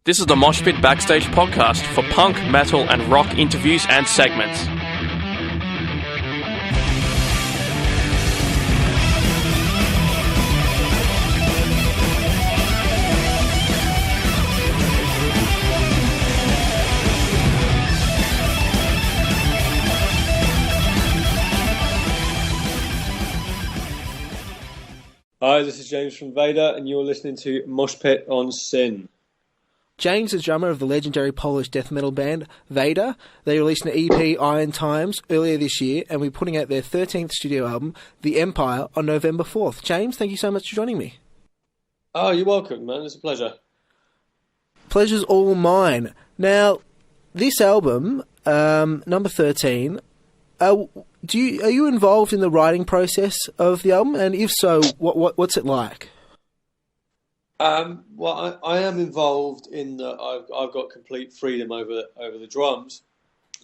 This is the Moshpit Backstage podcast for punk, metal, and rock interviews and segments. Hi, this is James from Vader, and you're listening to Moshpit on Sin. James is drummer of the legendary Polish death metal band Vader. They released an EP, Iron Times, earlier this year, and we're putting out their 13th studio album, The Empire, on November 4th. James, thank you so much for joining me. Oh, you're welcome, man. It's a pleasure. Pleasure's all mine. Now, this album, number 13, are you involved in the writing process of the album? And if so, what's it like? Well, I am involved in the. I've got complete freedom over the drums,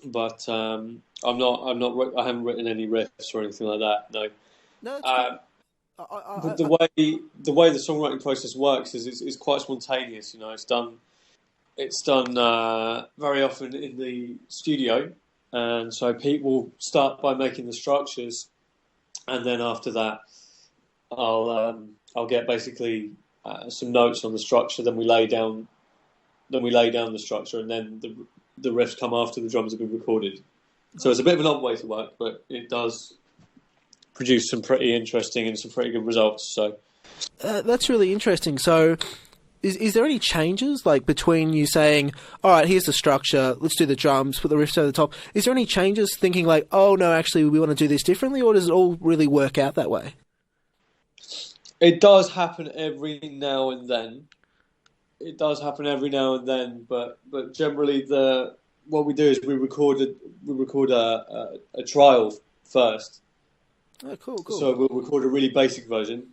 but I'm not. I haven't written any riffs or anything like that. No. No. The way the songwriting process works is it's quite spontaneous. You know, it's done very often in the studio, and so Pete will start by making the structures, and then after that, I'll get basically some notes on the structure. Then we lay down the structure, and then the riffs come after the drums have been recorded. So it's a bit of an odd way to work, but it does produce some pretty interesting and some pretty good results. So that's really interesting. So is there any changes like between you saying, all right, here's the structure, let's do the drums, put the riffs over the top? Is there any changes thinking like, oh no, actually we want to do this differently, or does it all really work out that way? It does happen every now and then. But generally what we do is we record a trial first. Oh, cool. So we'll record a really basic version,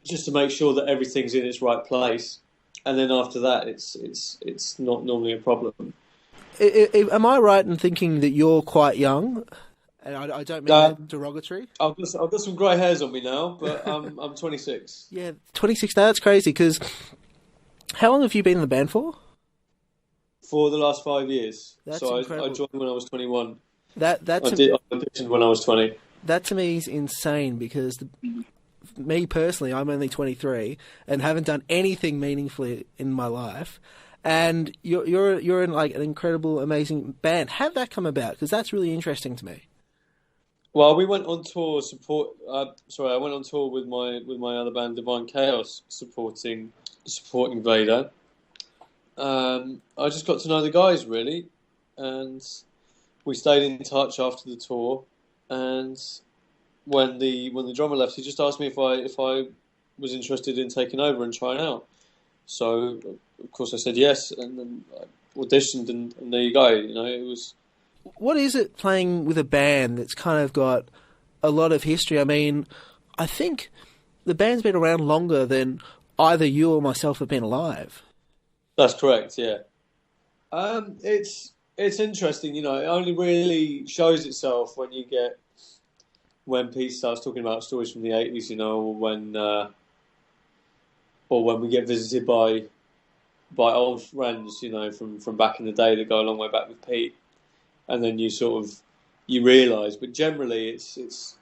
just to make sure that everything's in its right place, and then after that, it's not normally a problem. Am I right in thinking that you're quite young? And I don't mean that derogatory. I've got some grey hairs on me now, but I'm 26. Yeah, 26. Now that's crazy, because how long have you been in the band for? For the last 5 years. That's incredible. I joined when I was 21. I auditioned when I was 20. That to me is insane, because me personally, I'm only 23 and haven't done anything meaningfully in my life. And you're in like an incredible, amazing band. How'd that come about? Because that's really interesting to me. Well, we went on tour I went on tour with my other band, Divine Chaos, supporting Vader. I just got to know the guys really, and we stayed in touch after the tour. And when the drummer left, he just asked me if I was interested in taking over and trying out. So of course I said yes, and then I auditioned, and there you go. You know, it was. What is it playing with a band that's kind of got a lot of history? I mean, I think the band's been around longer than either you or myself have been alive. That's correct, yeah. It's interesting, you know. It only really shows itself when Pete starts talking about stories from the 80s, you know, or when we get visited by old friends, you know, from back in the day that go a long way back with Pete. And then you realise, but generally it's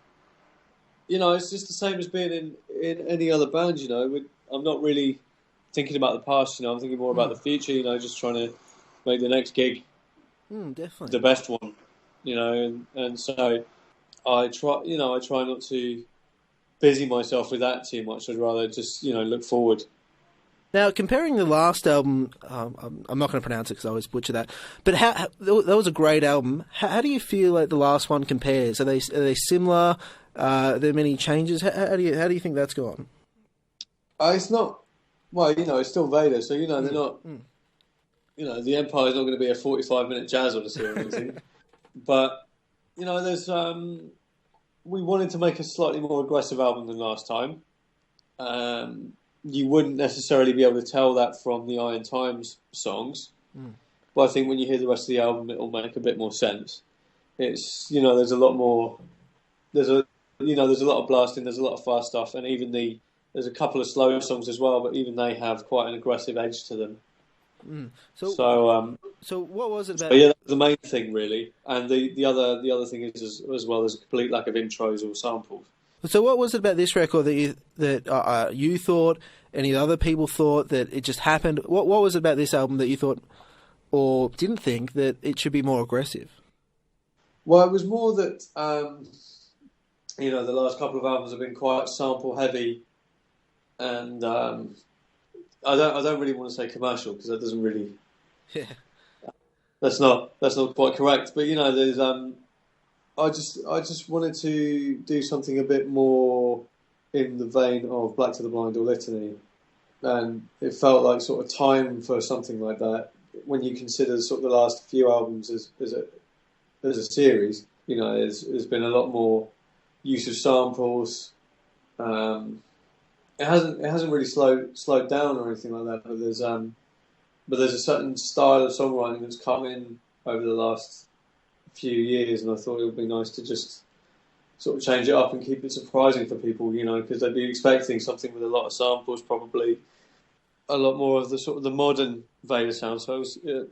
you know, it's just the same as being in any other band. You know, I'm not really thinking about the past. You know, I'm thinking more about the future. You know, just trying to make the next gig definitely the best one. You know, and so I try not to busy myself with that too much. I'd rather just look forward. Now, comparing the last album, I'm not going to pronounce it because I always butcher that, but that was a great album. How do you feel like the last one compares? Are they similar? Are there many changes? How do you think that's gone? It's not. Well, it's still Vader, so they're not. The Empire is not going to be a 45-minute jazz odyssey or anything. But there's. We wanted to make a slightly more aggressive album than last time. You wouldn't necessarily be able to tell that from the Iron Times songs, but I think when you hear the rest of the album, it'll make a bit more sense. It's there's a lot more. There's a lot of blasting. There's a lot of fast stuff, and even there's a couple of slow songs as well. But even they have quite an aggressive edge to them. So what was it about? So yeah, that's the main thing really, and the other thing is as well. There's a complete lack of intros or samples. So what was it about this record that you thought, any other people thought, that it just happened? What was it about this album that you thought or didn't think that it should be more aggressive? Well, it was more that the last couple of albums have been quite sample heavy, and I don't really want to say commercial because that doesn't really. Yeah. That's not quite correct, but there's I just wanted to do something a bit more in the vein of Black to the Blind or Litany, and it felt like sort of time for something like that when you consider sort of the last few albums as a series. There's been a lot more use of samples. It hasn't really slowed down or anything like that, but there's a certain style of songwriting that's come in over the last few years, and I thought it would be nice to just sort of change it up and keep it surprising for people, because they'd be expecting something with a lot of samples, probably a lot more of the sort of the modern Vader sound. So it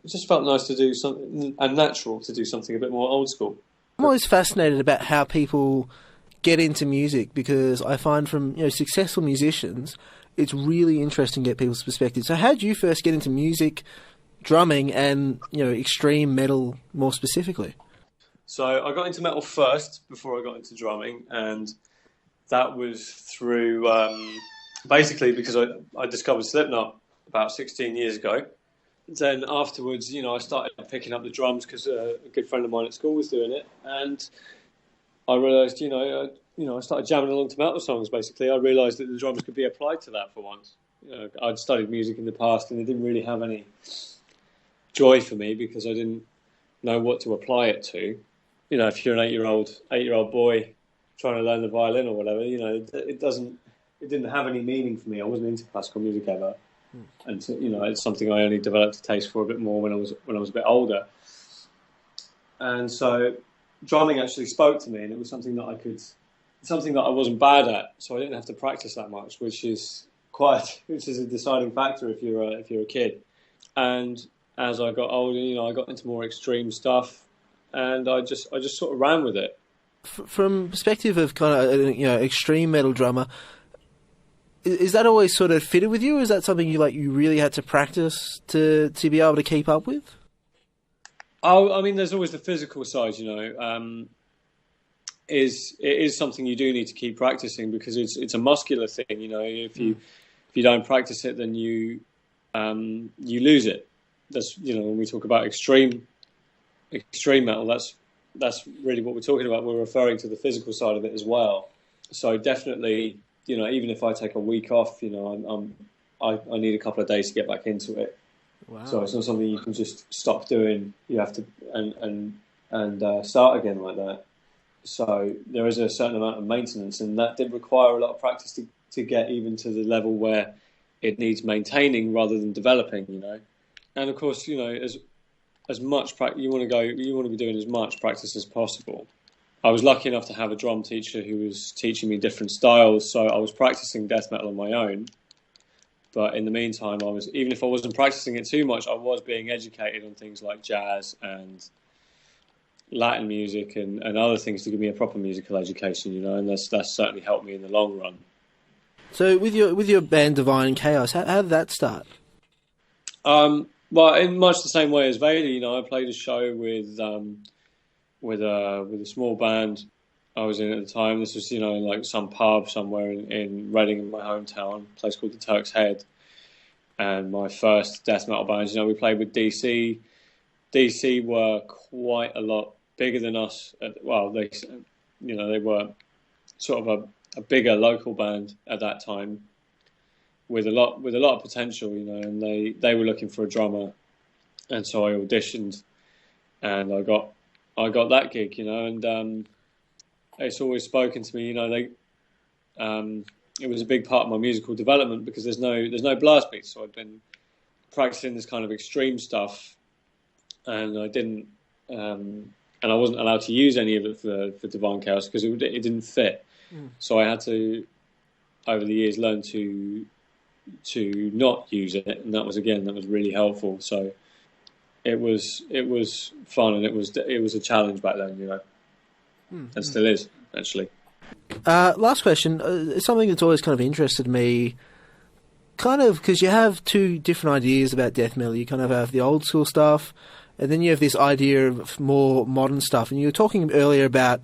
just felt nice to do something and natural to do something a bit more old school. I'm always fascinated about how people get into music, because I find from successful musicians, it's really interesting to get people's perspective. So how did you first get into music, drumming, and extreme metal more specifically? So I got into metal first before I got into drumming, and that was through basically because I discovered Slipknot about 16 years ago. Then afterwards, I started picking up the drums because a good friend of mine at school was doing it, and I realised, I started jamming along to metal songs. Basically, I realised that the drums could be applied to that for once. I'd studied music in the past, and it didn't really have any joy for me because I didn't know what to apply it to. If you're an eight-year-old boy trying to learn the violin or whatever, it didn't have any meaning for me. I wasn't into classical music ever, and it's something I only developed a taste for a bit more when I was a bit older. And so drumming actually spoke to me, and it was something that I wasn't bad at, so I didn't have to practice that much, which is a deciding factor if you're a kid. And as I got older, I got into more extreme stuff, and I just sort of ran with it. From perspective of kind of extreme metal drummer, is that always sort of fitted with you, or is that something you really had to practice to be able to keep up with? Oh, I mean, there's always the physical side, it is something you do need to keep practicing because it's a muscular thing, if you don't practice it, then you lose it. That's, when we talk about extreme metal, that's really what we're talking about. We're referring to the physical side of it as well. So definitely, even if I take a week off, I need a couple of days to get back into it. Wow. So it's not something you can just stop doing. You have to and start again like that. So there is a certain amount of maintenance, and that did require a lot of practice to get even to the level where it needs maintaining rather than developing. And of course, as much practice you want to be doing as much practice as possible. I was lucky enough to have a drum teacher who was teaching me different styles, so I was practicing death metal on my own. But in the meantime, even if I wasn't practicing it too much, I was being educated on things like jazz and Latin music and other things to give me a proper musical education, and that's certainly helped me in the long run. So with your band Divine Chaos, how did that start? Well, in much the same way as Vader, I played a show with a small band I was in at the time. This was, in like some pub somewhere in Reading, in my hometown, a place called the Turk's Head. And my first death metal band, we played with DC. DC were quite a lot bigger than us. They were sort of a bigger local band at that time, with a lot of potential, and they were looking for a drummer, and so I auditioned, and I got that gig, and it's always spoken to me, it was a big part of my musical development because there's no blast beats, so I've been practicing this kind of extreme stuff, and I didn't, and I wasn't allowed to use any of it for Divine Chaos because it didn't fit. So I had to, over the years, learn to to not use it, and that was really helpful. So it was fun, and it was a challenge back then, you know, and still is actually. Last question, something that's always kind of interested me, kind of because you have two different ideas about death metal. You kind of have the old school stuff, and then you have this idea of more modern stuff. And you were talking earlier about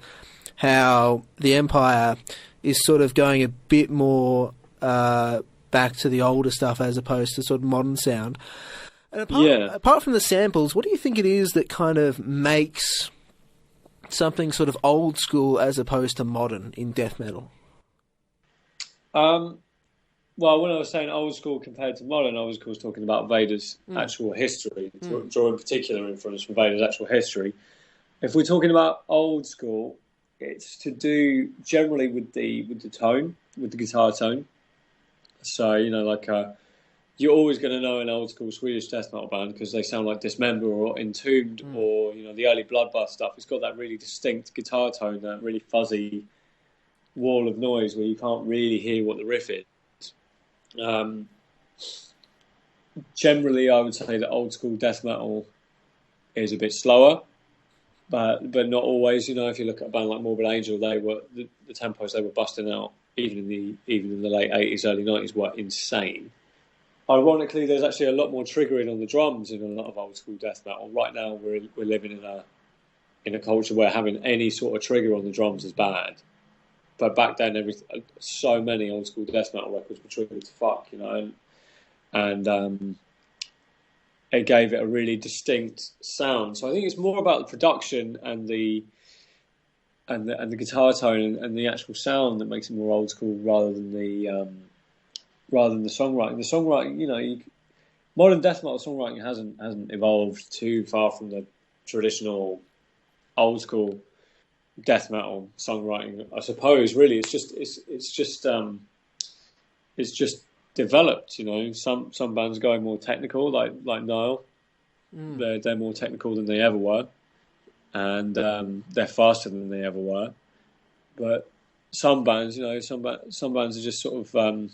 how the Empire is sort of going a bit more back to the older stuff as opposed to sort of modern sound. And apart from the samples, what do you think it is that kind of makes something sort of old school as opposed to modern in death metal? Well, when I was saying old school compared to modern, I was, of course, talking about Vader's actual history, drawing particular influence from Vader's actual history. If we're talking about old school, it's to do generally with the tone, with the guitar tone. So, you know, like you're always going to know an old school Swedish death metal band because they sound like Dismember or Entombed or, you know, the early Bloodbath stuff. It's got that really distinct guitar tone, that really fuzzy wall of noise where you can't really hear what the riff is. Generally, I would say that old school death metal is a bit slower, but not always. You know, if you look at a band like Morbid Angel, they were the tempos they were busting out even in the late 80s, early 90s were insane. Ironically, there's actually a lot more triggering on the drums in a lot of old school death metal. Right now, we're living in a culture where having any sort of trigger on the drums is bad. But back then, so many old school death metal records were triggered to fuck, you know, and it gave it a really distinct sound. So I think it's more about the production and the guitar tone and the actual sound that makes it more old school rather than the songwriting. The songwriting, you know, modern death metal songwriting hasn't evolved too far from the traditional old school death metal songwriting, I suppose. Really, it's just developed. You know, some bands going more technical, like Nile. They're more technical than they ever were, and they're faster than they ever were. But some bands, you know, some bands are just sort of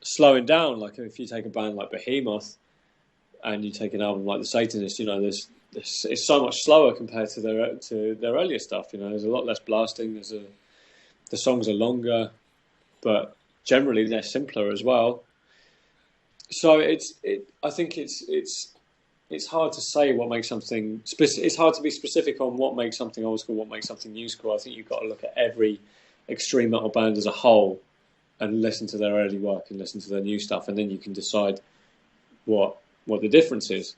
slowing down. Like if you take a band like Behemoth, and you take an album like The Satanist, you know, it's so much slower compared to their earlier stuff. You know, there's a lot less blasting. The songs are longer, but generally they're simpler as well. So I think it's hard to say what makes something. It's hard to be specific on what makes something old school, what makes something new school. I think you've got to look at every extreme metal band as a whole and listen to their early work and listen to their new stuff, and then you can decide what the difference is.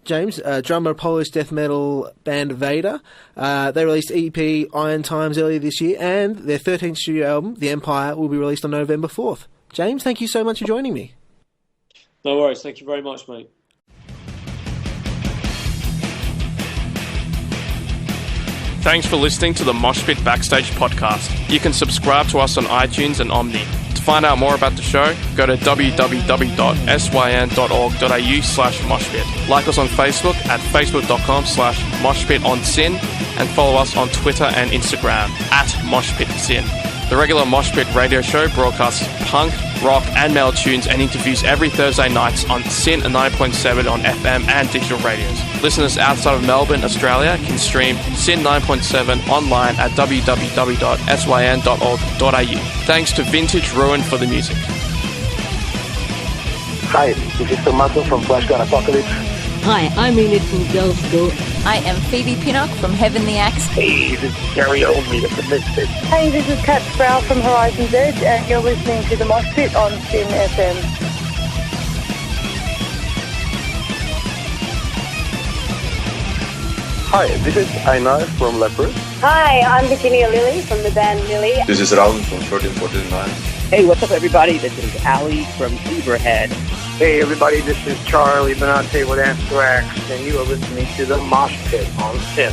James, drummer of Polish death metal band Vader. They released EP Iron Times earlier this year, and their 13th studio album, The Empire, will be released on November 4th. James, thank you so much for joining me. No worries. Thank you very much, mate. Thanks for listening to the Moshpit Backstage podcast. You can subscribe to us on iTunes and Omni. To find out more about the show, go to www.syn.org.au/moshpit. Like us on Facebook at facebook.com/moshpitonsyn and follow us on Twitter and Instagram at moshpitsyn. The regular Moshpit radio show broadcasts punk, rock and metal tunes and interviews every Thursday nights on Syn 9.7 on FM and digital radios. Listeners outside of Melbourne, Australia can stream Syn 9.7 online at www.syn.org.au. Thanks to Vintage Ruin for the music. Hi, this is Tommaso from Flashgun Apocalypse. Hi, I'm Enid from Girls School. I am Phoebe Pinnock from Heavenly Axe. Hey, this is Gary Oldmead of the Misfits. Hey, this is Kat Sproul from Horizon's Edge, and you're listening to the Moshpit on Syn FM. Hi, this is Einar from Leopard. Hi, I'm Virginia Lilly from the band Lily. This is Raul from 1349. Hey, what's up, everybody? This is Ali from Zebrahead. Hey, everybody, this is Charlie Benante with Anthrax, and you are listening to the Moshpit on Syn.